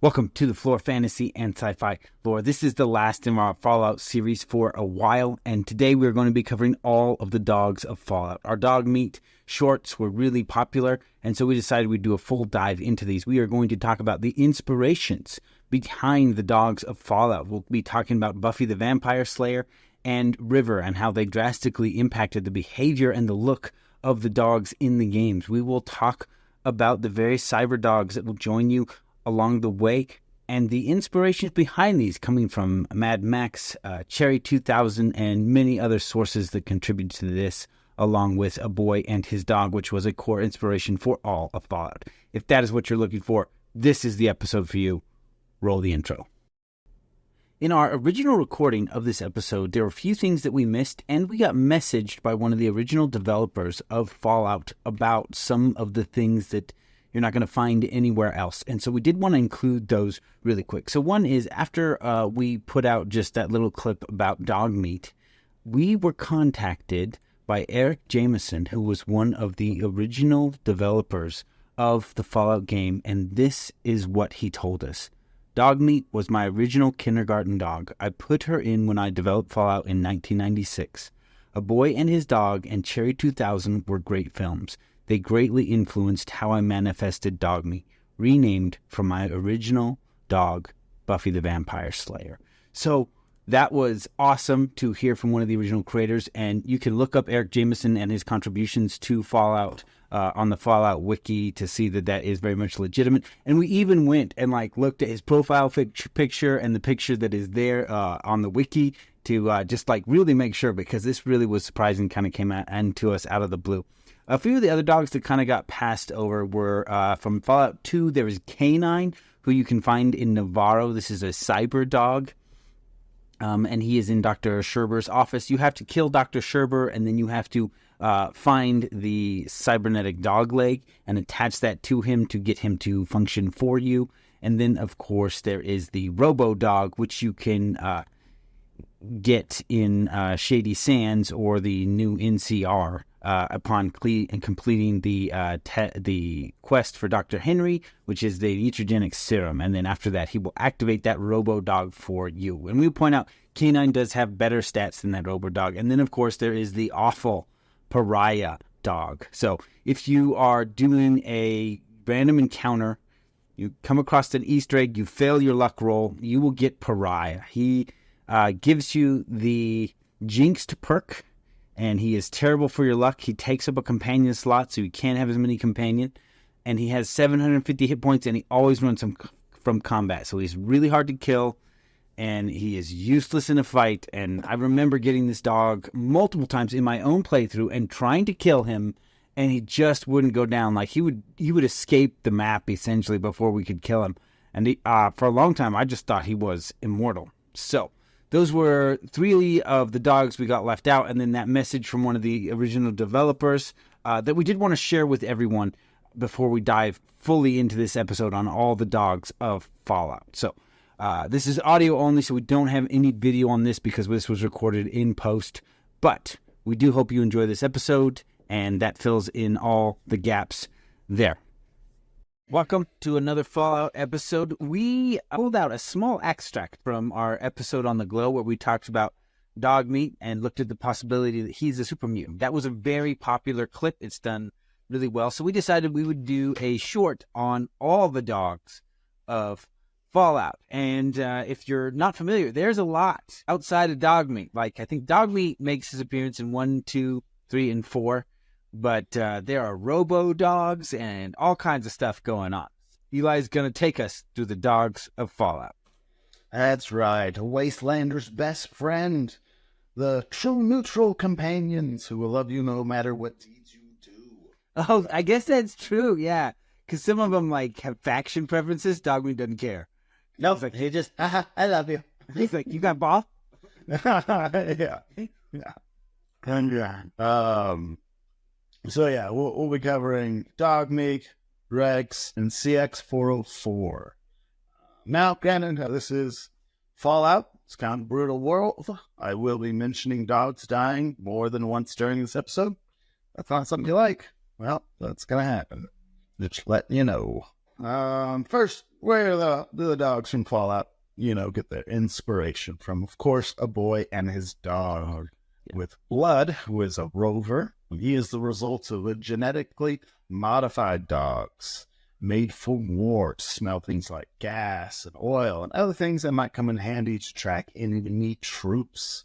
Welcome to the FLORE Fantasy and Sci-Fi Lore. This is the last in our Fallout series for a while, and today we're going to be covering all of the dogs of Fallout. Our Dogmeat shorts were really popular, and so we decided we'd do a full dive into these. We are going to talk about the inspirations behind the dogs of Fallout. We'll be talking about Buffy the Vampire Slayer and River and how they drastically impacted the behavior and the look of the dogs in the games. We will talk about the various cyber dogs that will join you along the way, and the inspirations behind these coming from Mad Max, Cherry 2000, and many other sources that contribute to this, along with A Boy and His Dog, which was a core inspiration for all of Fallout. If that is what you're looking for, this is the episode for you. Roll the intro. In our original recording of this episode, there were a few things that we missed, and we got messaged by one of the original developers of Fallout about some of the things that you're not going to find anywhere else. And so we did want to include those really quick. So one is, after we put out just that little clip about Dogmeat, we were contacted by Eric Jameson, who was one of the original developers of the Fallout game, and this is what he told us. Dogmeat was my original kindergarten dog. I put her in when I developed Fallout in 1996. A Boy and His Dog and Cherry 2000 were great films. They greatly influenced how I manifested Dogmeat, renamed from my original dog, Buffy the Vampire Slayer. So that was awesome to hear from one of the original creators, and you can look up Eric Jameson and his contributions to Fallout on the Fallout wiki to see that that is very much legitimate. And we even went and looked at his profile picture and the picture that is there on the wiki to just really make sure, because this really was surprising, kind of came to us out of the blue. A few of the other dogs that kind of got passed over were from Fallout 2. There is Canine, who you can find in Navarro. This is a cyber dog, and he is in Dr. Sherber's office. You have to kill Dr. Sherber, and then you have to find the cybernetic dog leg and attach that to him to get him to function for you. And then, of course, there is the Robo Dog, which you can get in Shady Sands or the new NCR. Upon completing the quest for Dr. Henry, which is the Eugenic Serum. And then after that, he will activate that Robo-Dog for you. And we point out, Canine does have better stats than that Robo-Dog. And then, of course, there is the awful Pariah Dog. So if you are doing a random encounter, you come across an Easter egg, you fail your luck roll, you will get Pariah. He gives you the Jinxed perk, and he is terrible for your luck. He takes up a companion slot, so you can't have as many companions. And he has 750 hit points, and he always runs from combat. So he's really hard to kill, and he is useless in a fight. And I remember getting this dog multiple times in my own playthrough and trying to kill him, and he just wouldn't go down. He would escape the map, essentially, before we could kill him. And for a long time, I just thought he was immortal. So those were three of the dogs we got left out, and then that message from one of the original developers that we did want to share with everyone before we dive fully into this episode on all the dogs of Fallout. So this is audio only, so we don't have any video on this because this was recorded in post, but we do hope you enjoy this episode, and that fills in all the gaps there. Welcome to another Fallout episode. We pulled out a small extract from our episode on the Glow where we talked about Dogmeat and looked at the possibility that he's a super mutant. That was a very popular clip. It's done really well. So we decided we would do a short on all the dogs of Fallout. And if you're not familiar, there's a lot outside of Dogmeat. I think Dogmeat makes his appearance in 1, 2, 3, and 4. But there are robo-dogs and all kinds of stuff going on. Eli's going to take us through the dogs of Fallout. That's right. A wastelander's best friend. The true neutral companions who will love you no matter what deeds you do. Oh, I guess that's true, yeah. Because some of them, have faction preferences. Dogmeat doesn't care. No, he just, I love you. He's like, you got ball? Yeah. So yeah, we'll be covering Dogmeat, Rex, and CX-404. Now, Cannon, this is Fallout. It's kind of a brutal world. I will be mentioning dogs dying more than once during this episode. That's not something you like. Well, that's going to happen. Just letting you know. First, where the dogs from Fallout, get their inspiration from? Of course, a boy and his dog. Yeah. With Blood, who is a rover. He is the result of a genetically modified dogs made for war to smell things like gas and oil and other things that might come in handy to track enemy troops.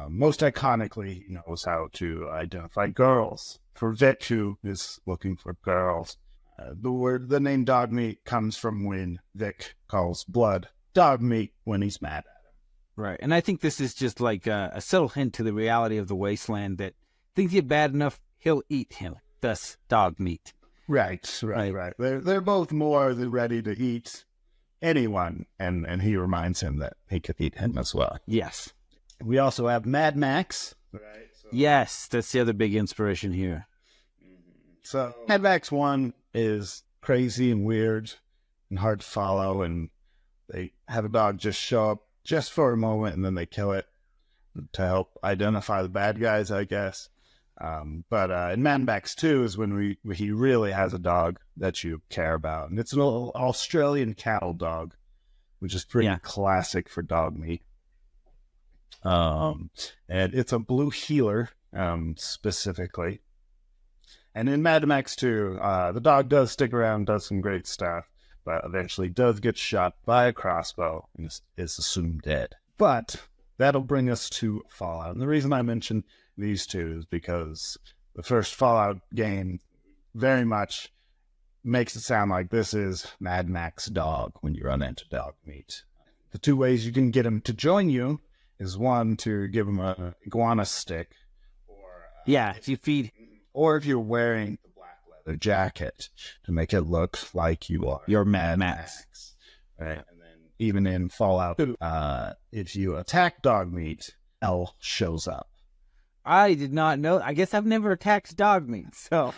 Most iconically, he knows how to identify girls. For Vic, who is looking for girls. The name Dogmeat comes from when Vic calls Blood Dogmeat when he's mad at him. Right, and I think this is just like a subtle hint to the reality of the wasteland that things get bad enough, he'll eat him. Thus, Dogmeat. Right. They're both more than ready to eat anyone, and he reminds him that he could eat him as well. Yes. We also have Mad Max. Right. So. Yes, that's the other big inspiration here. So Mad Max 1 is crazy and weird and hard to follow, and they have a dog just show up just for a moment, and then they kill it to help identify the bad guys, I guess. But in Mad Max 2 is when he really has a dog that you care about, and it's an Australian cattle dog, which is pretty classic for Dogmeat. And it's a blue healer, specifically. And in Mad Max 2, the dog does stick around, does some great stuff, but eventually does get shot by a crossbow and is assumed dead. But that'll bring us to Fallout. And the reason I mentioned these two is because the first Fallout game very much makes it sound like this is Mad Max dog when you run into Dogmeat. The two ways you can get him to join you is one, to give him an iguana stick. If you feed... Or if you're wearing the black leather jacket to make it look like you're Mad Max. Right? And then even in Fallout 2, if you attack Dogmeat, L shows up. I did not know. I guess I've never attacked Dogmeat, so...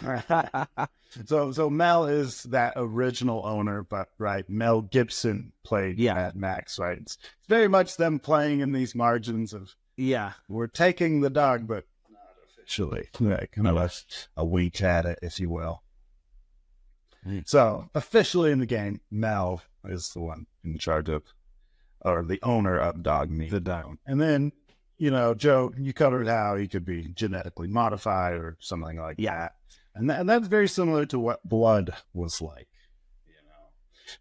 So Mel is that original owner, but Mel Gibson played Mad Max, right? It's very much them playing in these margins of, we're taking the dog, but not officially. Kind of a wink at it, if you will. So officially in the game, Mel is the one in charge of, or the owner of Dogmeat. The dog. And then, Joe, you covered how he could be genetically modified or something like that. And that's very similar to what Blood was like,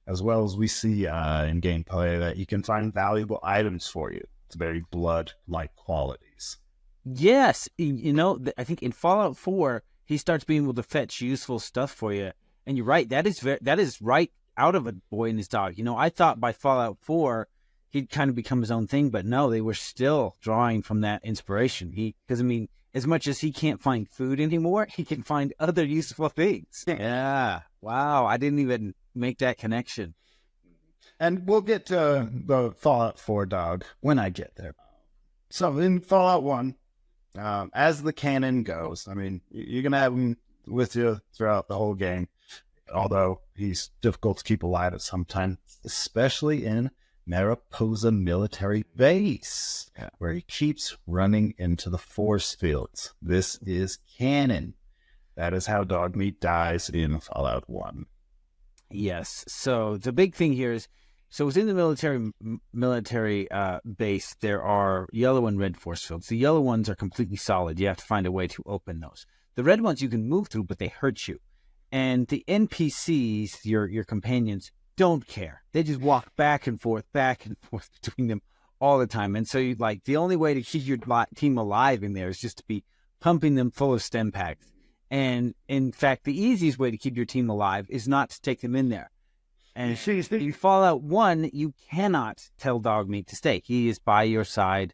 as well as we see in gameplay that you can find valuable items for you. It's very Blood-like qualities. Yes. I think in Fallout 4, he starts being able to fetch useful stuff for you. And you're right, that is right out of A Boy and His Dog. I thought by Fallout 4, he'd kind of become his own thing, but no, they were still drawing from that inspiration. Because as much as he can't find food anymore, he can find other useful things. Yeah. Wow. I didn't even make that connection. And we'll get to the Fallout 4 dog when I get there. So in Fallout 1, as the canon goes, you're going to have him with you throughout the whole game, although he's difficult to keep alive at some time, especially in Mariposa Military Base, where he keeps running into the force fields. This is canon. That is how Dogmeat dies in Fallout 1. Yes. So the big thing here is, within the military base, there are yellow and red force fields. The yellow ones are completely solid. You have to find a way to open those. The red ones you can move through, but they hurt you. And the NPCs, your companions, don't care. They just walk back and forth between them all the time. And so the only way to keep your team alive in there is just to be pumping them full of stem packs. And in fact, the easiest way to keep your team alive is not to take them in there. And in Fallout 1, you cannot tell Dogmeat to stay. He is by your side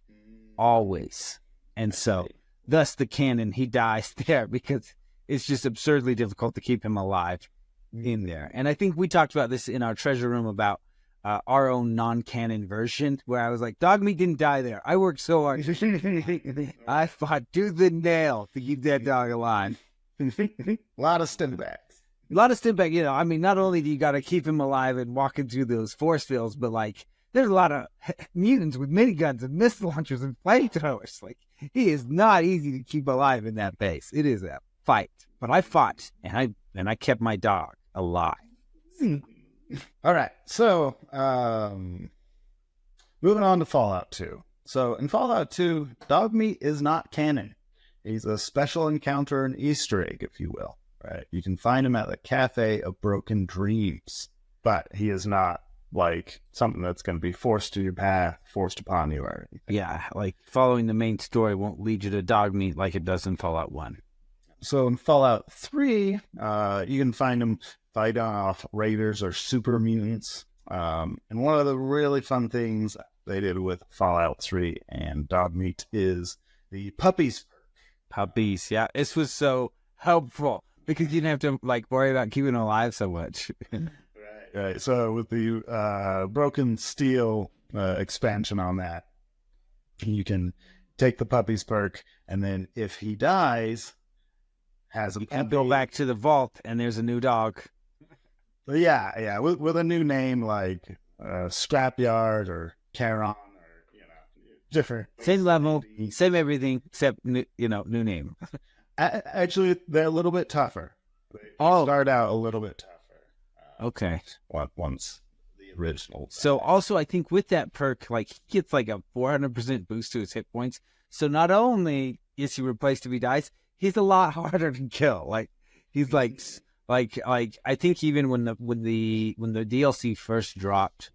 always. And so, thus the canon, he dies there because it's just absurdly difficult to keep him alive in there. And I think we talked about this in our treasure room about our own non-canon version, where I was like, Dogmeat didn't die there. I worked so hard. I fought tooth and nail to keep that dog alive. A lot of stim packs. A lot of stim pack, not only do you got to keep him alive and walking through those force fields, but there's a lot of mutants with miniguns and missile launchers and flamethrowers. He is not easy to keep alive in that base. It is a fight. But I fought, and I kept my dog alive. All right. So, moving on to Fallout 2. So, in Fallout 2, Dogmeat is not canon. He's a special encounter, an Easter egg, if you will. Right? You can find him at the Cafe of Broken Dreams. But he is not like something that's going to be forced to your path, forced upon you or anything. Yeah, like following the main story won't lead you to Dogmeat like it does in Fallout 1. So in Fallout 3, you can find him fighting off raiders or super mutants. And one of the really fun things they did with Fallout 3 and Dogmeat is the puppies. Puppies, yeah. This was so helpful because you didn't have to like worry about keeping them alive so much. Right. So with the Broken Steel expansion on that, you can take the puppies perk, and then if he dies, has a You can go back to the vault, and there's a new dog. Yeah, with a new name like Scrapyard or Charon, or different. Same level, same everything, except new name. Actually, they're a little bit tougher. They start out a little bit tougher. Okay. Once the original. So also, I think with that perk, like he gets like a 400% boost to his hit points. So not only is he replaced if he dies, he's a lot harder to kill. Like he's like I think even when the DLC first dropped,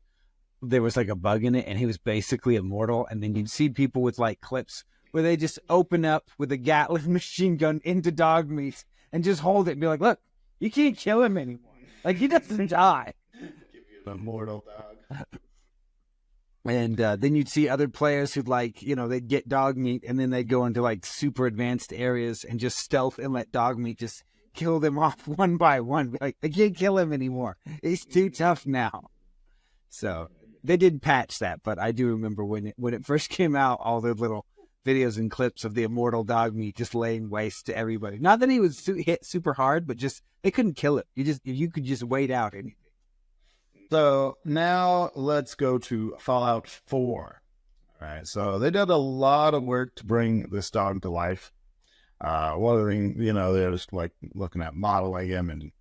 there was like a bug in it, and he was basically immortal. And then you'd see people with like clips where they just open up with a Gatling machine gun into Dogmeat and just hold it and be like, "Look, you can't kill him anymore. Like he doesn't die." Give you the immortal dog. And then you'd see other players who'd like, they'd get Dogmeat and then they'd go into like super advanced areas and just stealth and let Dogmeat just kill them off one by one. Like, I can't kill him anymore. He's too tough now. So they did patch that, but I do remember when it first came out, all the little videos and clips of the immortal Dogmeat just laying waste to everybody. Not that he was hit super hard, but just they couldn't kill him. You could just wait out anything. So now let's go to Fallout 4. All right, so they did a lot of work to bring this dog to life. They're just like looking at modeling him and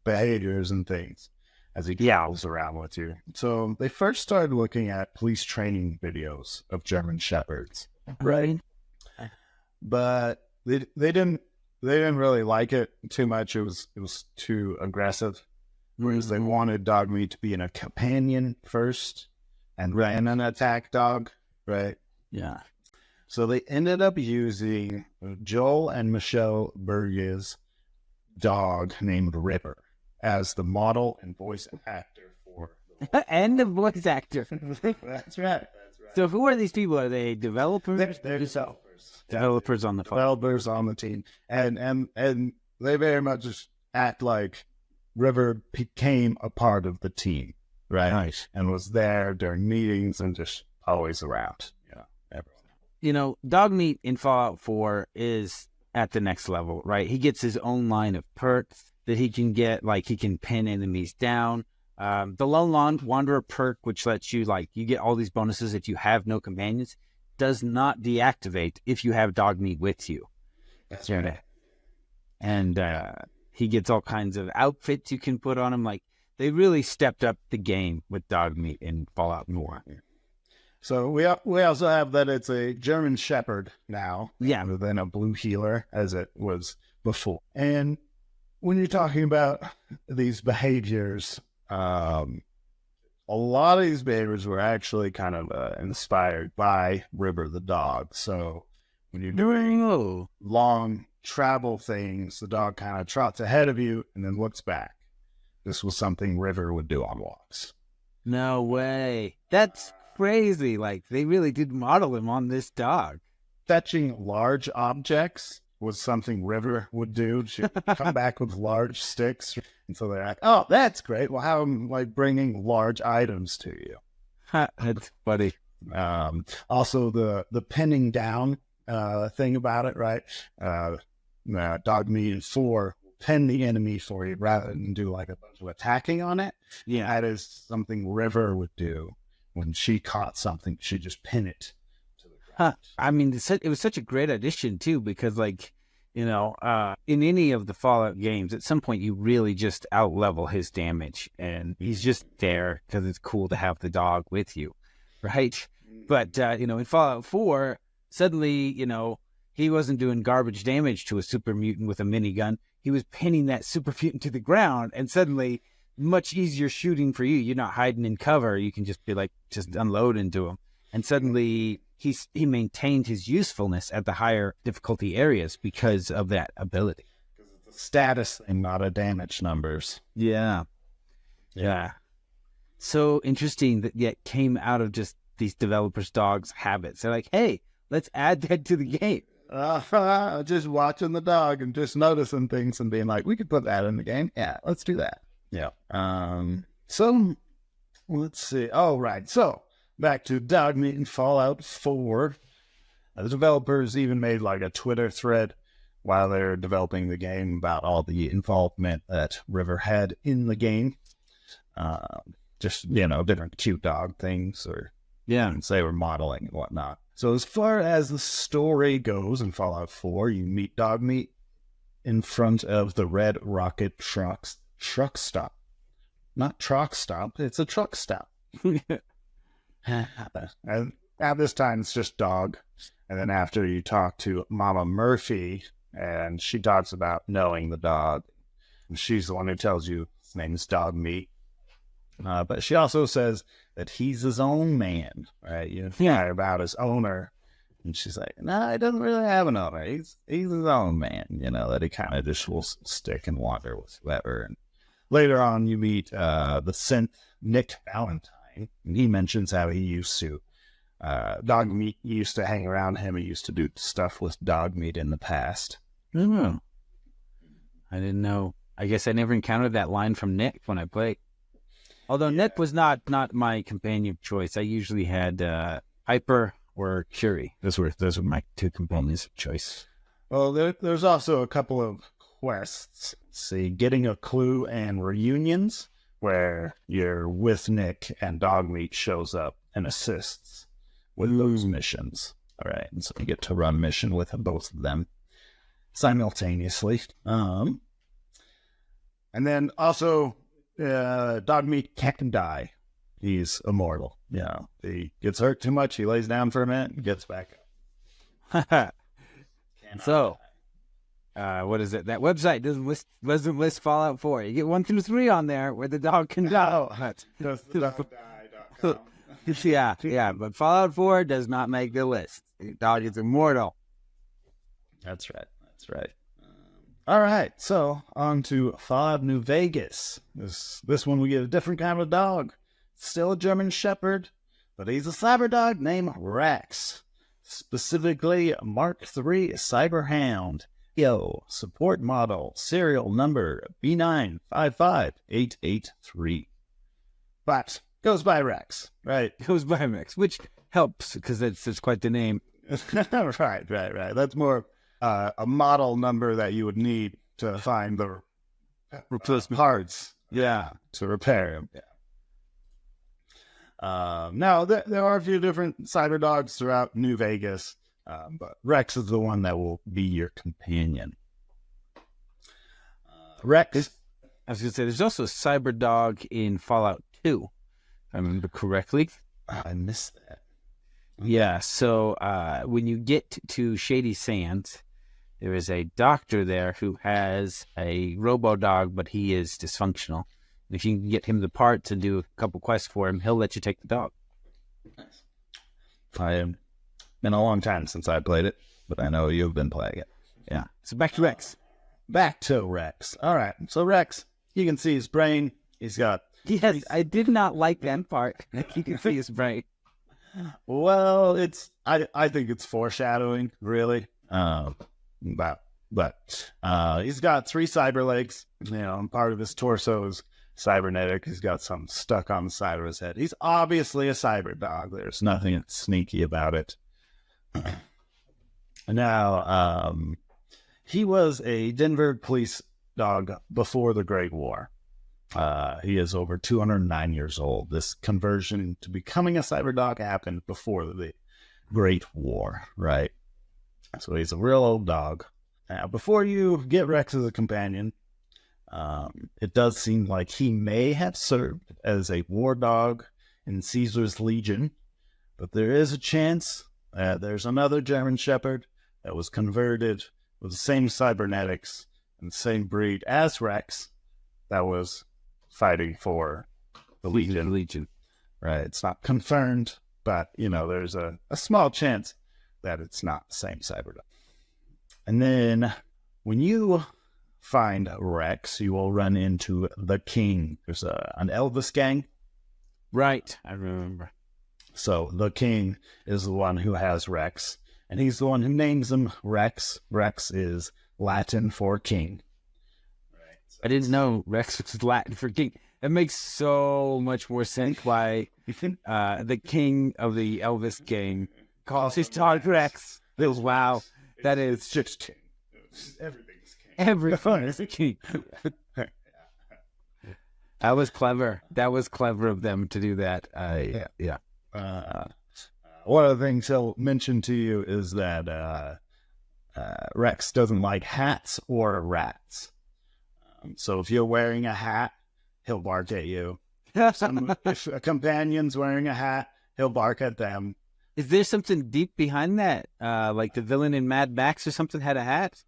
behaviors and things as he travels around with you. So they first started looking at police training videos of German Shepherds, right? But they didn't really like it too much. It was too aggressive. Whereas they wanted Dogmeat to be in a companion first and an attack dog, right? Yeah. So they ended up using Joel and Michelle Berge's dog named River as the model and voice actor for and the voice actor. That's right. So who are these people? Are they developers? They're developers. Developers on the phone. Developers on the team. And they very much just act like River became a part of the team, right? Nice. And was there during meetings and just always around, everyone. Dogmeat in Fallout 4 is at the next level, right? He gets his own line of perks that he can get, like he can pin enemies down. The Lone Wanderer perk, which lets you, you get all these bonuses if you have no companions, does not deactivate if you have Dogmeat with you. That's right. And he gets all kinds of outfits you can put on him. Like, they really stepped up the game with Dogmeat in Fallout 4. So we also have that it's a German Shepherd now, rather than a blue healer as it was before. And when you're talking about these behaviors, a lot of these behaviors were actually kind of inspired by River the dog. So when you're doing long travel things, the dog kind of trots ahead of you and then looks back. This was something River would do on walks. No way. That's crazy. Like, they really did model him on this dog. Fetching large objects was something River would do. She'd come back with large sticks. And so they're like, oh, that's great. Well, how am I bringing large items to you? That's funny. Also, the pinning down thing about it, right? Dogmeat and FLORE pin the enemy for you rather than do like a bunch of attacking on it. Yeah. That is something River would do. When she caught something, she'd just pin it to the ground. I mean, it was such a great addition, too, because, In any of the Fallout games, at some point you really just out-level his damage, and he's just there because it's cool to have the dog with you, right? But, in Fallout 4, suddenly, he wasn't doing garbage damage to a super mutant with a minigun. He was pinning that super mutant to the ground, and suddenly, much easier shooting for you. You're not hiding in cover. You can just be just unload into him. And suddenly, he maintained his usefulness at the higher difficulty areas because of that ability. Because it's a status thing, not a damage numbers. Yeah. So interesting that yet came out of just these developers' dogs' habits. They're like, hey, let's add that to the game. Just watching the dog and just noticing things and being like, we could put that in the game. Yeah, let's do that. Yeah. So let's see. Oh, right. So back to Dogmeat and Fallout 4. The developers even made a Twitter thread while they're developing the game about all the involvement that River had in the game. Just, different cute dog things, or they were modeling and whatnot. So as far as the story goes in Fallout 4, you meet Dogmeat in front of the Red Rocket truck stop. Not truck stop, it's a truck stop. And at this time, it's just dog. And then after you talk to Mama Murphy, and she talks about knowing the dog. And she's the one who tells you his name is Dogmeat. But she also says that he's his own man, right? About his owner. And she's like, no, he doesn't really have an owner. He's his own man, that he kind of just will stick and wander with whoever. And later on, you meet the synth Nick Valentine. And he mentions how he used to, Dogmeat used to hang around him. He used to do stuff with Dogmeat in the past. I didn't know. I guess I never encountered that line from Nick when I played. Although Nick was not my companion choice. I usually had Hyper or Curie. Those were my two companions of choice. Well, there's also a couple of quests. See, Getting a Clue and Reunions, where you're with Nick and Dogmeat shows up and assists with those missions. All right, and so you get to run a mission with both of them simultaneously. And then also, Dogmeat can't die. He's immortal. He gets hurt too much, he lays down for a minute and gets back up. So, what is it? That website doesn't list Fallout 4. You get 1 through 3 on there where the dog can die. Yeah, but Fallout 4 does not make the list. The dog is immortal. That's right. All right, so on to Fallout New Vegas. This one we get a different kind of dog. Still a German Shepherd, but he's a cyber dog named Rex. Specifically, Mark III Cyber Hound. Support model, serial number B955883. But goes by Rex, right? Goes by Rex, which helps because it's quite the name. Right. That's more a model number that you would need to find the replacement parts. To repair him. Now, there are a few different cyber dogs throughout New Vegas, but Rex is the one that will be your companion. Rex. I was going to say, there's also a cyber dog in Fallout 2, if I remember correctly. I missed that. Yeah, so when you get to Shady Sands, there is a doctor there who has a robo-dog, but he is dysfunctional. If you can get him the parts and do a couple quests for him, he'll let you take the dog. Nice. Been a long time since I played it, but I know you've been playing it. Yeah. So back to Rex. All right. So Rex, you can see his brain. He's got... Yes, I did not like that part. You can see his brain. Well, I think it's foreshadowing, really. But he's got 3 cyber legs. Part of his torso is cybernetic. He's got some stuck on the side of his head. He's obviously a cyber dog. There's nothing sneaky about it. Now, he was a Denver police dog before the Great War. He is over 209 years old. This conversion to becoming a cyber dog happened before the Great War, right? So he's a real old dog. Now, before you get Rex as a companion, it does seem like he may have served as a war dog in Caesar's Legion, but there is a chance that there's another German Shepherd that was converted with the same cybernetics and the same breed as Rex that was fighting for the Legion. Right, it's not confirmed, but, there's a small chance that it's not the same cyberdog. And then when you find Rex, you will run into the King. There's an Elvis gang. Right, I remember. So the King is the one who has Rex, and he's the one who names him Rex. Rex is Latin for king. Right. So I didn't know Rex was Latin for king. That makes so much more sense why the king of the Elvis gang calls his dog Rex. Wow, that is just king. Everything's king. Everything is a king. That was clever. That was clever of them to do that. Yeah. One of the things he'll mention to you is that Rex doesn't like hats or rats. So if you're wearing a hat, he'll bark at you. If a companion's wearing a hat, he'll bark at them. Is there something deep behind that? Like the villain in Mad Max or something had a hat?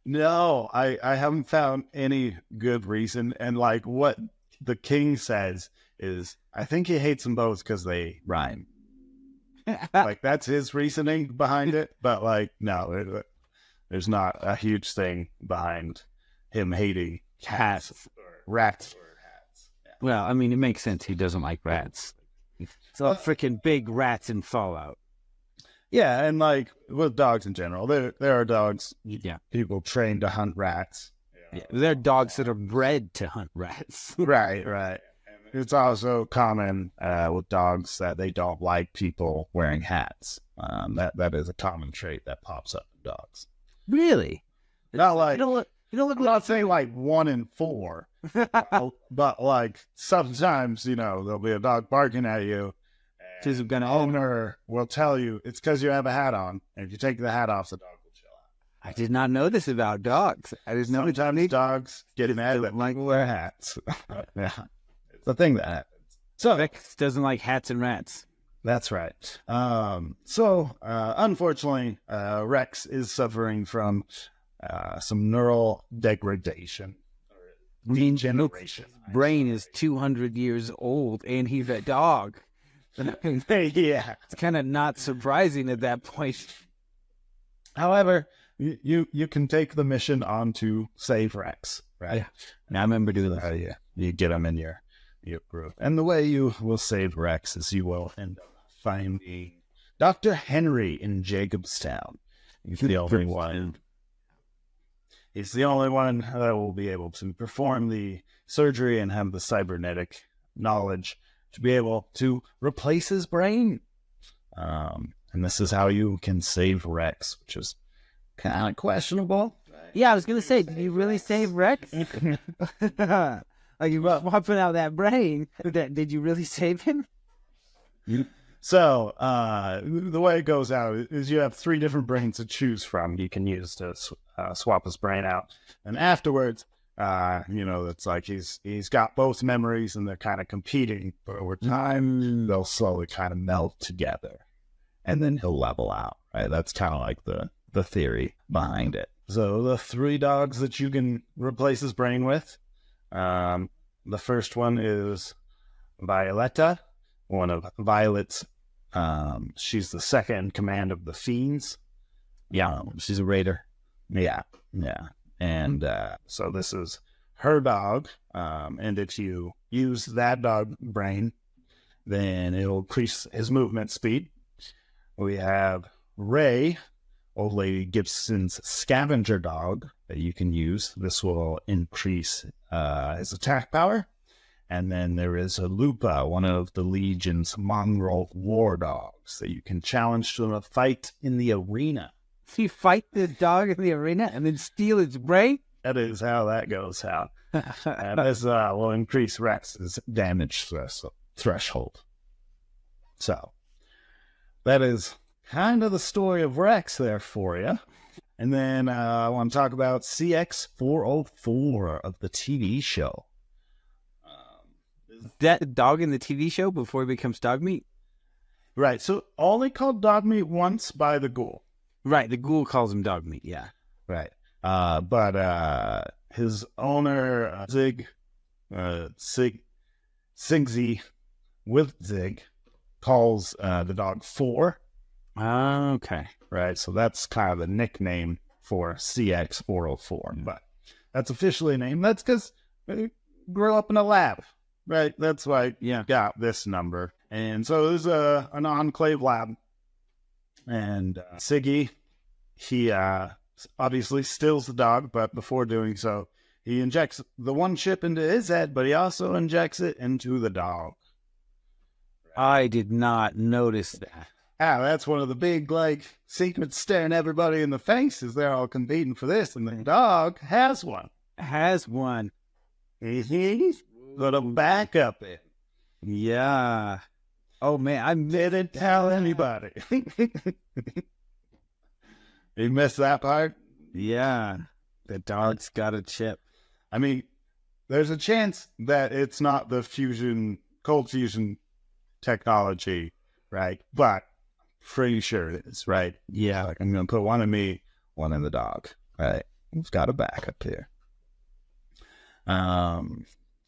No, I haven't found any good reason. And like what the King says is, I think he hates them both because they rhyme. Like that's his reasoning behind it. But like, no, there's not a huge thing behind him hating cats or rats or hats. Yeah. Well, I mean, it makes sense. He doesn't like rats. So freaking big rats in Fallout. Yeah, and like with dogs in general, there are dogs. Yeah, people trained to hunt rats. Yeah, there are dogs that are bred to hunt rats. Right. It's also common with dogs that they don't like people wearing hats. That is a common trait that pops up in dogs. Really? Not like you don't look I'm not saying like 1 in 4, but like sometimes there'll be a dog barking at you. Because the owner will tell you it's because you have a hat on, and if you take the hat off, the dog will chill out. I did not know this about dogs. I didn't know. Sometimes dogs get mad that people wear hats. Yeah, it's a thing that happens. So Rex doesn't like hats and rats. That's right. Unfortunately, Rex is suffering from some neural degradation. Degeneration. Brain is 200 years old, and he's a dog. Yeah, it's kind of not surprising at that point. However, you can take the mission on to save Rex, right? Yeah. Now, I remember doing that. Yeah, you get him in your group, and the way you will save Rex is you will end up finding Dr. Henry in Jacobstown. He's the only one. He's the only one that will be able to perform the surgery and have the cybernetic knowledge to be able to replace his brain. And this is how you can save Rex, which is kind of questionable. Yeah, I was going to say, did you really save Rex? Like, you were swapping out that brain. Did you really save him? So, the way it goes out is you have 3 different brains to choose from. You can use to swap his brain out. And afterwards, it's like he's got both memories and they're kind of competing, but over time they'll slowly kind of melt together, and then he'll level out. Right? That's kind of like the theory behind it. So the 3 dogs that you can replace his brain with, the first one is Violetta, one of Violet's. She's the second in command of the Fiends. Yeah, she's a raider. Yeah. And so this is her dog, and if you use that dog brain, then it'll increase his movement speed. We have Ray, Old Lady Gibson's scavenger dog that you can use. This will increase his attack power. And then there is a Lupa, one of the Legion's mongrel war dogs that you can challenge to a fight in the arena. So you fight this dog in the arena and then steal its brain? That is how that goes out. And this will increase Rex's damage threshold. So, that is kind of the story of Rex there for you. And then I want to talk about CX404 of the TV show. That dog in the TV show before he becomes Dogmeat? Right, so only called Dogmeat once by the ghoul. Right, the ghoul calls him Dogmeat, yeah. Right. But his owner, Sigsy with Zig, calls the dog FLORE. Okay. Right, so that's kind of the nickname for CX404. But that's officially named. That's because he grew up in a lab. Right, that's why Yeah. got this number. And so it was an enclave lab. And Siggy, he obviously stills the dog, but before doing so, he injects the one chip into his head, but he also injects it into the dog. I did not notice that. That's one of the big, secrets staring everybody in the face as they're all competing for this, and the dog has one. Has one. He's got a backup in. Yeah. Oh, man, I Didn't tell anybody. You missed that part? Yeah. The dog's got a chip. I mean, there's a chance that it's not the cold fusion technology, right? But pretty sure it is, right? Yeah. Like, I'm going to put one in me, one in the dog, right? We've got a backup here.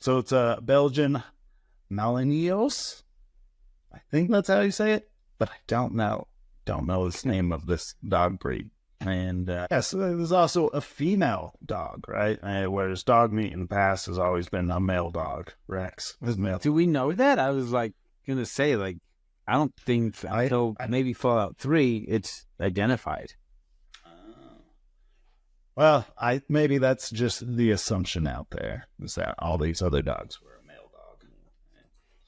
So it's a Belgian Malinois. I think that's how you say it, but I don't know. Don't know the name of this dog breed. And yes, there's also a female dog, right? Whereas Dogmeat in the past has always been a male dog. Rex is male. Do we know that? I was going to say, I don't think until maybe Fallout 3 it's identified. Well, maybe that's just the assumption out there, is that all these other dogs were a male dog.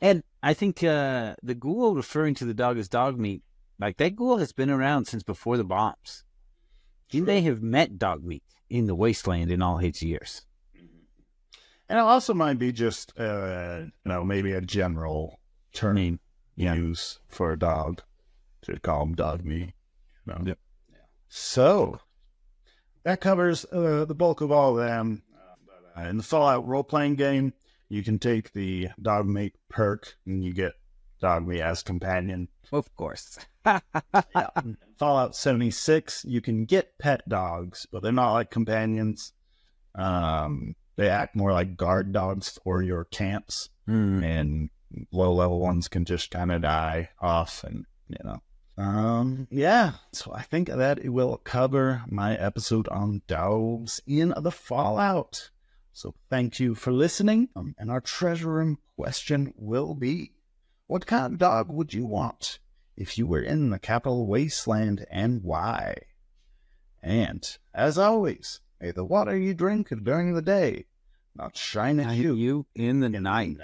And I think the ghoul referring to the dog as Dogmeat, that ghoul has been around since before the bombs. They have met Dogmeat in the wasteland in all his years. And it also might be just, maybe a general term use for a dog to call him Dogmeat. Yep. Yeah. So that covers the bulk of all of them. In the Fallout role-playing game, you can take the Dogmeat perk and you get Dogmeat as companion. Of course. Yeah. Fallout 76, you can get pet dogs, but they're not like companions. They act more like guard dogs for your camps, and low-level ones can just kind of die off, and yeah. So I think that it will cover my episode on dogs in the Fallout. So thank you for listening. And our treasure room question will be: what kind of dog would you want if you were in the capital wasteland, and why? And, as always, may the water you drink during the day not shine at you in the night.